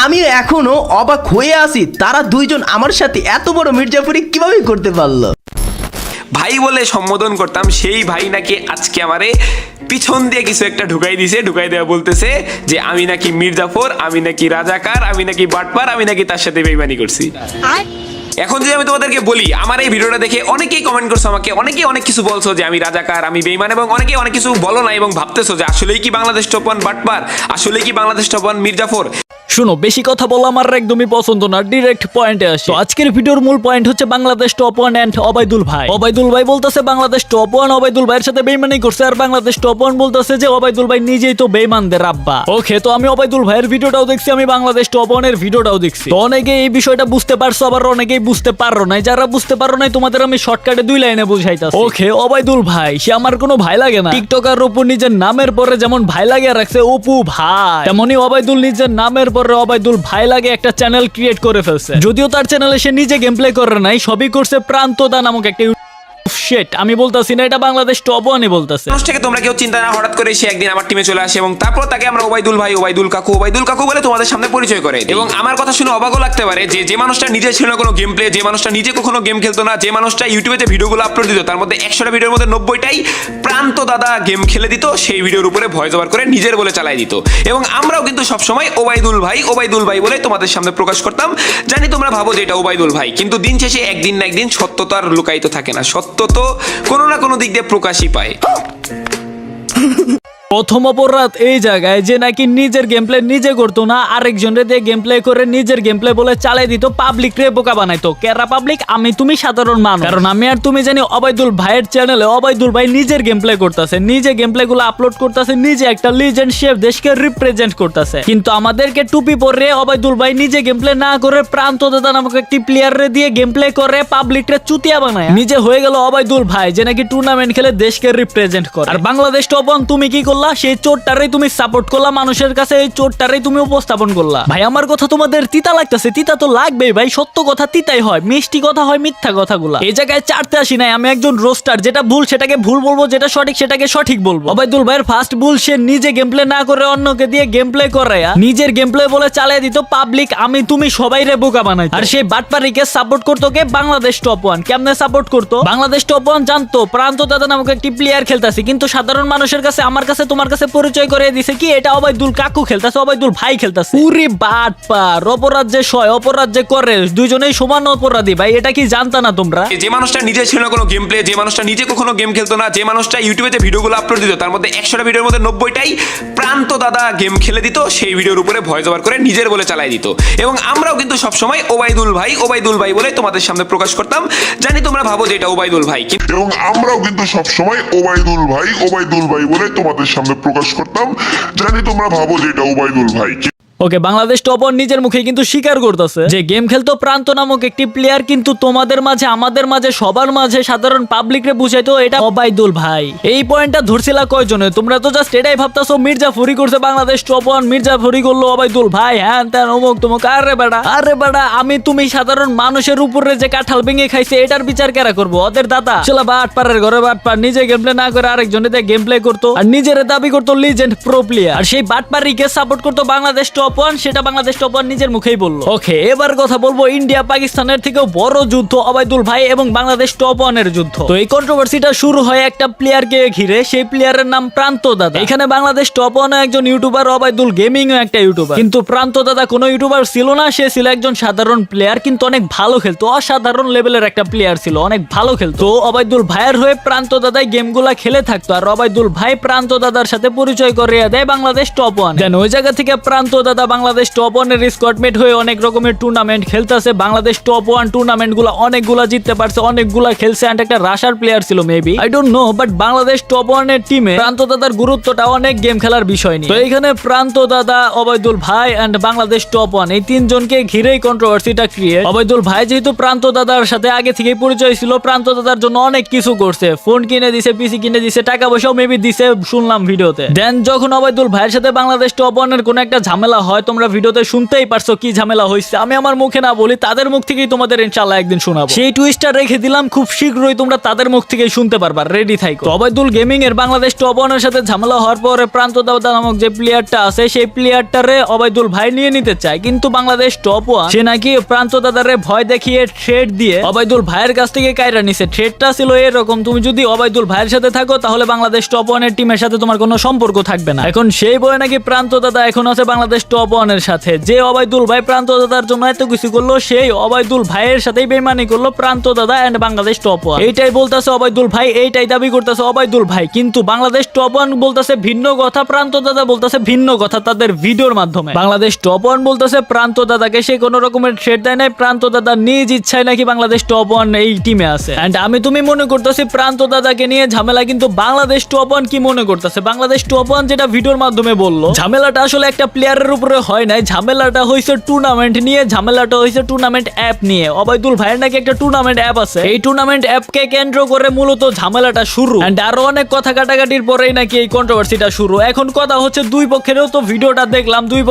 আমি এখনো অবাক হয়ে আছি তারা দুইজন আমার সাথে এত বড় মির্জাপুরি কিভাবে করতে পারলো। ভাই বলে সম্বোধন করতাম সেই ভাই নাকি আজকে আমারে পিছন দিয়ে কিছু একটা ঢুকাই দেওয়া বলতেছে যে আমি নাকি মির্জাফর, আমি নাকি রাজাকার, আমি নাকি বাটপার, আমি নাকি তার সাথে বেইমানি করছি। এখন যদি আমি তোমাদেরকে বলি, আমার এই ভিডিওটা দেখে অনেকেই কমেন্ট করছো আমাকে, অনেকেই অনেক কিছু বলছো যে আমি রাজাকার, আমি বেইমান, এবং অনেকেই অনেক কিছু বলো না এবং ভাবতেছো যে আসলেই কি বাংলাদেশ টপ ওয়ান বাটপার, আসলেই কি বাংলাদেশ টপ ওয়ান মির্জাফর। শুনো, বেশি কথা বলা আমার একদমই পছন্দ না, ডিরেক্ট পয়েন্টে আসি। তো আজকের ভিডিওর মূল পয়েন্ট হচ্ছে Bangladesh top one and Obaidul ভাই। অবাইদুল ভাই বলতেছে বাংলাদেশ টপ ওয়ান অবাইদুল ভাইয়ের সাথে বেইমানি করছে, আর বাংলাদেশ টপ ওয়ান বলতেছে যে অবাইদুল ভাই নিজেই তো বেইমানদের আব্বা। ওকে, তো আমি অবাইদুল ভাইয়ের ভিডিওটাও দেখছি, আমি বাংলাদেশ টপ ওয়ানের ভিডিওটাও দেখছি। তো অনেকেই এই বিষয়টা বুঝতে পারছো, আবার অনেকেই বুঝতে পারো নাই। যারা বুঝতে পারো নাই তোমাদের আমি শর্টকাটে 2 লাইনে বুঝাইতাছি। ওকে, অবাইদুল ভাই সে আমার কোনো ভাই লাগে না। টিকটকার অপু নিজের নামের পরে যেমন ভাই লাগে রাখছে অপু ভাই, তেমনি অবাইদুল নিজের নামের পরে অবাইদুল ভাই লাগে একটা চ্যানেল ক্রিয়েট করে ফেলছে। যদিও তার চ্যানেলে সে নিজে গেম প্লে করে নাই, সবই করছে প্রান্তদা নামক একটা শিট। আমি বলতাছি না এটা বাংলাদেশ টপ ওয়ানই বলতাছে। মানুষটাকে তোমরা কেউ চিন্তা না, হঠাৎ করে সে একদিন আমার টিমে চলে আসে এবং তারপর তাকে আমরা ওবাইদুল ভাই, ওবাইদুল কাকু বলে তোমাদের সামনে পরিচয় করে। এবং আমার কথা শুনে অবাকও লাগতে পারে যে মানুষটা নিজে ছিল না কোনো গেম প্লে, যে মানুষটা নিজে কখনো গেম খেলতো না, যে মানুষটা ইউটিউবে যে ভিডিওগুলো আপলোড দিত তার মধ্যে 100টা ভিডিওর মধ্যে 90টাই প্রান্ত দাদা গেম খেলে দিত, সেই ভিডিওর উপরে ভয়েস ওভার করে নিজের বলে চালাই দিত। এবং আমরাও কিন্তু সবসময় ওবাইদুল ভাই বলে তোমাদের সামনে প্রকাশ করতাম। জানি তোমরা ভাবো যে এটা ওবাইদুল ভাই, কিন্তু দিন শেষে একদিন না একদিন সত্য তো আর লুকায়িত থাকে না, সত্য তো কোনো না কোনো দিক দিয়ে প্রকাশই পায়। প্রথম অপরাধ এই জায়গায় যে নাকি নিজের গেম প্লে নিজে করতো না, আরেকজনের দিয়ে গেম প্লে করে নিজের গেম প্লে বলে চালাই দিত, পাবলিক রে বোকা বানাইতো। কেরা পাবলিক? আমি তুমি সাধারণ মানুষ। কারণ আমি আর তুমি জানি অবাইদুল ভাইয়ের চ্যানেলে অবাইদুল ভাই নিজের গেম প্লে করতেছে, নিজে গেম প্লে গুলো আপলোড করতেছে, নিজে একটা লিজেন্ড শেফ দেশকে রিপ্রেজেন্ট করতেছে। কিন্তু আমাদেরকে টুপি পরে অবাইদুল ভাই নিজে গেম প্লে না করে প্রান্ত দাদা নামক একটি প্লেয়ার রে দিয়ে গেম প্লে করে পাবলিক রে চুতিয়া বানায় নিজে হয়ে গেল অবাইদুল ভাই, যে নাকি টুর্নামেন্ট খেলে দেশকে রিপ্রেজেন্ট করে। আর বাংলাদেশ টপ ওয়ান তুমি কি করলা? সেই চোরটারে তুমি সাপোর্ট করলা মানুষের কাছে, এই চোরটারে তুমি উপস্থাপন করলা। ভাই আমার কথা তোমাদের তিতা লাগতেছে, তিতা তো লাগবেই ভাই, সত্য কথা তিতাই হয়, মিষ্টি কথা হয় মিথ্যা কথাগুলা। এই জায়গায় চারতে আসি নাই, আমি একজন রোস্টার, যেটা ভুল সেটাকে ভুল বলবো, যেটা সঠিক সেটাকে সঠিক বলবো। অবাইদুল ভাইয়ের ফার্স্ট ভুল, সে নিজে গেম প্লে না করে অন্যকে দিয়ে গেম প্লে করায়া নিজের গেম প্লে বলে চালিয়ে দিত, পাবলিক আমি তুমি সবাই রে বোকা বানাই। আর সেই বাটপারিকে সাপোর্ট করতো কে? Bangladesh top one. কেমনে সাপোর্ট করতো? বাংলাদেশ টপ ওয়ান জানতো প্রান্ত দাদা নামক একটি প্লেয়ার খেলতেছে, কিন্তু সাধারণ মানুষের কাছে, আমার কাছে, তোমার কাছে পরিচয় করে দিছে কি এটা অবাইদুল কাকু খেলতেছে, অবাইদুল ভাই খেলতেছে। পুরি বাটপার, অপরাধ যে সয় অপরাধ যে করে দুইজনেই সমান অপরাধী ভাই, এটা কি জানতা না তোমরা? যে মানুষটা নিজে ছিল না কোনো গেম প্লে, যে মানুষটা নিজে কখনো গেম খেলতো না, যে মানুষটা ইউটিউবে যে ভিডিওগুলো আপলোড দিত তার মধ্যে 100টা ভিডিওর মধ্যে 90টাই প্রান্ত দাদা গেম খেলে দিত, সেই ভিডিওর উপরে ভয়েস ওভার করে নিজের বলে চালাই দিত। এবং আমরাও কিন্তু সবসময় ওবাইদুল ভাই বলে তোমাদের সামনে প্রকাশ করতাম। জানি তোমরা ভাবো যে এটা ওবাইদুল ভাই, এবং আমরাও কিন্তু সবসময় ওবাইদুল ভাই বলে তোমাদের সামনে প্রকাশ করতাম। জানি তোমরা ভাবো যে এটা ওবাইদুল ভাই। ওকে, বাংলাদেশ টপ ওয়ান নিজের মুখে কিন্তু স্বীকার করতেছে যে গেম খেলতো প্রান্ত নামক একটি প্লেয়ার, কিন্তু তোমাদের মাঝে, আমাদের মাঝে, সবার মাঝে, সাধারণ পাবলিক রে বুঝাইতো এটা অবাইদুল ভাই। এই পয়েন্টটা ধরছিলা কয়জনে? তোমরা তো জাস্ট এটাই ভাবতাছো মির্জাফরি করছে বাংলাদেশ টপ ওয়ান, মির্জাফরি করলো অবাইদুল ভাই, হ্যাঁ তেন অমুক তমুক। আরে বেড়া আমি তুমি সাধারণ মানুষের উপরে যে কাঁঠাল ভেঙে খাইছে এটার বিচার কেরা করবো? ওদের দাদা চলা বাটপারের ঘরে বাটপার, নিজে গেম প্লে না করে আরেকজনের দিয়ে গেম প্লে করতো, আর নিজের দাবি করতো লিজেন্ড প্রো প্লেয়ার। আর সেই বাটপারিকে সাপোর্ট করতো বাংলাদেশ টপ ওয়ান, সেটা বাংলাদেশ টপ ওয়ান নিজের মুখেই বললো। ওকে, এবার কথা বলবো ইন্ডিয়া পাকিস্তানের থেকেও বড় যুদ্ধ অবাইদুল ভাই এবং বাংলাদেশ টপ ওয়ানের যুদ্ধ। তো এই কন্ট্রোভার্সিটা শুরু হয় একটা প্লেয়ারকে ঘিরে, সেই প্লেয়ারের নাম প্রান্ত দাদা। এখানে বাংলাদেশ টপ ওয়ান একজন ইউটিউবার, অবাইদুল গেমিং ও একটা ইউটিউবার, কিন্তু প্রান্ত দাদা কোনো ইউটিউবার ছিল না, সে ছিল একজন সাধারণ প্লেয়ার, কিন্তু অনেক ভালো খেলতো, অসাধারণ লেভেলের একটা প্লেয়ার ছিল, অনেক ভালো খেলতো। অবাইদুল ভাইয়ের হয়ে প্রান্ত দাদাই গেমগুলা খেলে থাকতো, আর অবাইদুল ভাই প্রান্ত দাদার সাথে পরিচয় করিয়ে দেয় বাংলাদেশ টপ ওয়ান। দেন ওই জায়গা থেকে প্রান্ত দাদা বাংলাদেশ টপ ওয়ানের স্কোয়াডমেট হয়ে অনেক রকমের টুর্নামেন্ট খেলতেছে। বাংলাদেশ টপ ওয়ান টুর্নামেন্ট গুলা অনেকগুলা জিততে পারছে, অনেকগুলা খেলছে, এন্ড একটা রাশার প্লেয়ার ছিল maybe, I don't know, but Bangladesh top ওয়ানের টিমে প্রান্ত দাদার গুরুত্বটা অনেক গেম খেলার বিষয় নিয়ে। তো এখানে প্রান্ত দাদা, অবাইদুল ভাই এন্ড বাংলাদেশ টপ ওয়ান এই তিনজনকে ঘিরেই কন্ট্রোভার্সিটা ক্রিয়েট। অবাইদুল ভাই যেহেতু প্রান্ত দাদার সাথে আগে থেকেই পরিচয় ছিল, প্রান্ত দাদার জন্য অনেক কিছু করছে, ফোন কিনে দিছে, পিসি কিনে দিছে, টাকা পয়সাও মেবি দিছে শুনলাম ভিডিওতে। দেন যখন অবাইদুল ভাইয়ের সাথে বাংলাদেশ টপ ওয়ানের কোনো একটা ঝামেলা হয় তোমরা ভিডিওতে শুনতেই পারছো কি ঝামেলা হয়েছে, আমি আমার মুখে না বলি, তাদের মুখ থেকেই তোমাদের ইনশাআল্লাহ একদিন শোনাবো। সেই টুইস্টটা রেখে দিলাম, খুব শীঘ্রই তোমরা তাদের মুখ থেকেই শুনতে পারবা, রেডি থাকো। অবাইদুল গেমিং এর বাংলাদেশ টপ 1 এর সাথে ঝামেলা হওয়ার পরে প্রান্ত দাদা নামক যে প্লেয়ারটা আছে সেই প্লেয়ারটারে অবাইদুল ভাই নিয়ে নিতে চায়, কিন্তু বাংলাদেশ টপ 1 সে নাকি প্রান্ত দাদারে ভয় দেখিয়ে থ্রেড দিয়ে অবাইদুল ভাইয়ের কাছ থেকে কায়রা নিছে। থ্রেডটা ছিল এরকম, তুমি যদি অবাইদুল ভাইয়ের সাথে থাকো তাহলে বাংলাদেশ টপ 1 এর টিমের সাথে তোমার কোনো সম্পর্ক থাকবে না। এখন সেই বয়ে নাকি প্রান্ত দাদা এখন আছে বাংলাদেশ টপ 1 এর সাথে। যে অবাইদুল ভাই প্রান্ত দাদার জন্য এত কিছু করলো, সেই অবাইদুল ভাইয়ের সাথেই বেইমানি করলো প্রান্ত দাদা এন্ড বাংলাদেশ টপ 1। এইটাই বলতাছে অবাইদুল ভাই, এইটাই দাবি করতেছে অবাইদুল ভাই, কিন্তু বাংলাদেশ টপ 1 বলতেছে ভিন্ন কথা, প্রান্ত দাদা বলতেছে ভিন্ন কথা তাদের ভিডিওর মাধ্যমে। বাংলাদেশ টপ 1 বলতেছে প্রান্ত দাদাকে সে কোনো রকমের থ্রেট দেয় নাই, প্রান্ত দাদা নিজ ইচ্ছায় নাকি বাংলাদেশ টপ 1 এই টিমে আছে। এন্ড আমি তুমি মনে করতেছি প্রান্ত দাদাকে নিয়ে ঝামেলা, কিন্তু বাংলাদেশ টপ 1 কি মনে করতেছে, বাংলাদেশ টপ 1 যেটা ভিডিওর মাধ্যমে বললো ঝামেলাটা আসলে একটা প্লেয়ারের উপরে হয় নাই, ঝামেলাটা হয়েছে টুর্নামেন্ট নিয়ে, ঝামেলাটা হয়েছে টুর্নামেন্ট অ্যাপ নিয়ে। অবাইদুল ভাইয়ের নাকি একটা টুর্নামেন্ট অ্যাপ আছে, এই টুর্নামেন্ট অ্যাপকে কেন্দ্র করে মূলত ঝামেলাটা শুরু। এন্ড আরো অনেক কথা কাটাকাটির পরেই নাকি এই কন্ট্রোভার্সিটা শুরু। এখন কথা হচ্ছে দুই পক্ষেরও তো ভিডিওটা দেখলাম, দুই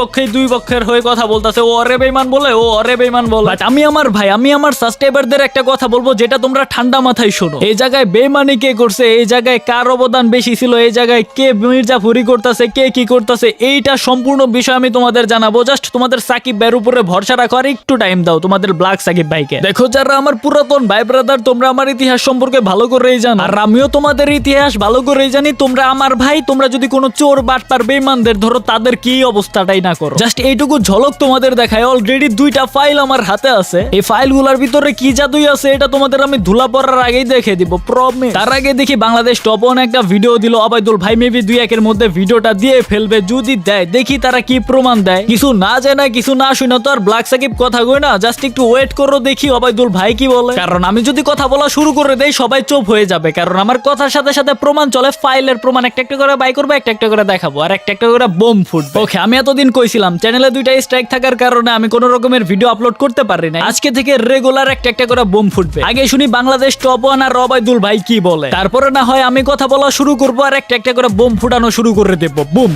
পক্ষের হয়ে কথা বলতেছে, ও অরে বেঈমান বলে, ও অরে বেঈমান বলে। বাট আমি আমার সাবস্ক্রাইবারদের একটা কথা বলবো যেটা তোমরা ঠান্ডা মাথায় শোনো, এই জায়গায় বেঈমানি কে করছে, এই জায়গায় কার অবদান বেশি ছিল, এই জায়গায় কে মির্জাফুরি করতেছে, কে কি করতেছে, এইটা সম্পূর্ণ বিষয় আমি তোমাদের জানাবো। জাস্ট তোমাদের সাকিব ভাইয়ের উপরে ভরসা রাখো আর একটু টাইম দাও তোমাদের ব্ল্যাক সাকিব ভাইকে। দেখো যারা আমার পুরাতন ভাই ব্রাদার, তোমরা আমার ইতিহাস সম্পর্কে ভালো করেই জানো, আর আমিও তোমাদের ইতিহাস ভালো করেই জানি। তোমরা আমার ভাই, তোমরা যদি কোনো চোর বাটপার বেঈমানদের ধরো, তাদের কি অবস্থাটাই না করো। জাস্ট এইটুকু ঝলক তোমাদের দেখায়। অলরেডি 2টা ফাইল আমার হাতে আছে, এই ফাইলগুলোর ভিতরে কি জাদুই আছে এটা তোমাদের আমি ধুলা পড়ার আগেই দেখে দিব, প্রমিস। তার আগে দেখি বাংলাদেশ টপ 1 একটা ভিডিও দিল, অবাইদুল ভাই মেবি 2-1 এর মধ্যে ভিডিওটা দিয়ে ফেলবে, যদি দেয় দেখি তারা কি প্রমাণ দেয়। কিছু না জানা কিছু না শুনে তো আর ব্ল্যাক সাকিব কথা কই না, জাস্ট একটু ওয়েট করো দেখি অবাইদুল ভাই কি বলে। কারণ আমি যদি কথা বলা শুরু করে দেই সবাই চুপ হয়ে যাবে, কারণ আমার কথার সাথে সাথে প্রমাণ চলে, ফাইলের প্রমাণ একটা একটা করে বাই করবো, একটা করে দেখাবো, আর একটা করে বোম ফুটবে। ওকে, আমি এতদিন কইছিলাম চ্যানেলে 2টা স্ট্রাইক থাকার কারণে আমি কোন রকমের ভিডিও আপলোড করতে পারি না, আজকে থেকে রেগুলার একটা করে বোম ফুটবে। আগে শুনি বাংলাদেশ টপ 1 আর অবাইদুল ভাই কি বলে, তারপরে না হয় আমি কথা বলা শুরু করবো আর একটা করে বোম ফুটানো শুরু করে দেবো। বুম।